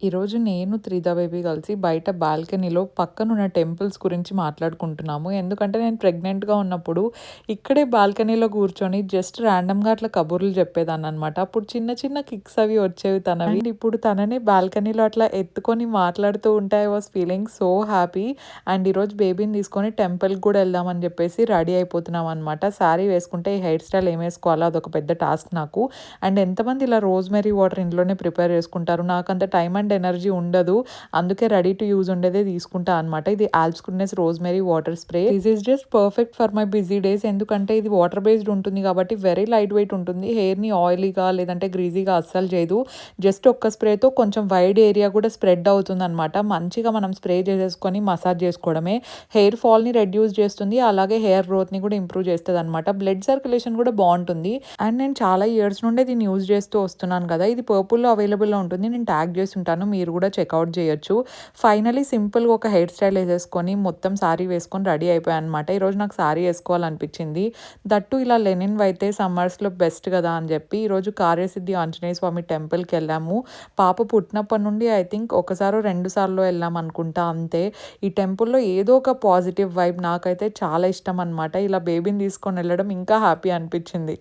ఈరోజు నేను, త్రిధ బేబీ కలిసి బయట బాల్కనీలో పక్కనున్న టెంపుల్స్ గురించి మాట్లాడుకుంటున్నాము. ఎందుకంటే నేను ప్రెగ్నెంట్‌గా ఉన్నప్పుడు ఇక్కడే బాల్కనీలో కూర్చొని జస్ట్ ర్యాండమ్‌గా అట్లా కబుర్లు చెప్పేదాన్ననమాట. అప్పుడు చిన్న చిన్న కిక్స్ అవి వచ్చేవి తనవి. అండ్ ఇప్పుడు తననే బాల్కనీలో అట్లా ఎత్తుకొని మాట్లాడుతూ ఉంటే I was feeling so happy. And ఈరోజు బేబీని తీసుకొని టెంపుల్‌కి కూడా వెళ్దామని చెప్పేసి రెడీ అయిపోతున్నామనమాట. శారీ వేసుకుంటే ఈ హెయిర్ స్టైల్ ఏం వేసుకోవాలో అదొక పెద్ద టాస్క్ నాకు. అండ్ ఎంతమంది ఇలా రోజ్‌మెరీ వాటర్ ఇంట్లోనే ప్రిపేర్ చేసుకుంటారు. నాకంత టైమ్ అండ్ ఎనర్జీ ఉండదు. అందుకే రెడీ టు యూజ్ ఉండేదే తీసుకుంటా అనమాట. ఇది Alps goodness rosemary water spray. This is just perfect for my busy days. ఎందుకంటే ఇది వాటర్ బేస్డ్ ఉంటుంది కాబట్టి వెరీ లైట్ వెయిట్ ఉంటుంది. హెయిర్‌ని ఆయిలీగా లేదంటే గ్రీజీగా అస్సలు చేయదు. జస్ట్ ఒక్క స్ప్రేతో కొంచెం వైడ్ ఏరియా కూడా స్ప్రెడ్ అవుతుందనమాట. మంచిగా మనం స్ప్రే చేసేసుకొని మసాజ్ చేసుకోవడమే. హెయిర్ ఫాల్‌ని రెడ్యూస్ చేస్తుంది. అలాగే హెయిర్ గ్రోత్‌ని కూడా ఇంప్రూవ్ చేస్తదనమాట. బ్లడ్ సర్క్యులేషన్ కూడా బావుంటుంది. అండ్ నేను చాలా ఇయర్స్ నుండే దీన్ని యూజ్ చేస్తూ వస్తున్నాను కదా! ఇది పర్పుల్‌లో అవైలబుల్‌లో ఉంటుంది. నేను ట్యాగ్ చేసి ఉంటాను. మీరు కూడా చెక్‌ఔట్ చేయొచ్చు. ఫైనల్లీ సింపుల్‌గా ఒక హెయిర్ స్టైల్ ఏసేసుకొని మొత్తం సారీ వేసుకొని రెడీ అయిపోయాననమాట. ఈరోజు నాకు సారీ ఏసుకోవాలనిపించింది. దట్టు ఇలా లెనిన్‌వి అయితే సమ్మర్స్‌లో బెస్ట్ కదా అని చెప్పి ఈరోజు కార్యసిద్ధి ఆంజనేయ స్వామి టెంపుల్‌కెళ్ళాము. పాప పుట్టినప్పటి నుండి ఐ థింక్ ఒకసారో, 2 సార్లో వెళ్ళామనుకుంటా అంతే. ఈ టెంపుల్‌లో ఏదో ఒక పాజిటివ్ వైబ్ నాకైతే చాలా ఇష్టం అనమాట. ఇలా బేబీని తీసుకొని వెళ్ళడం ఇంకా హ్యాపీ అనిపించింది.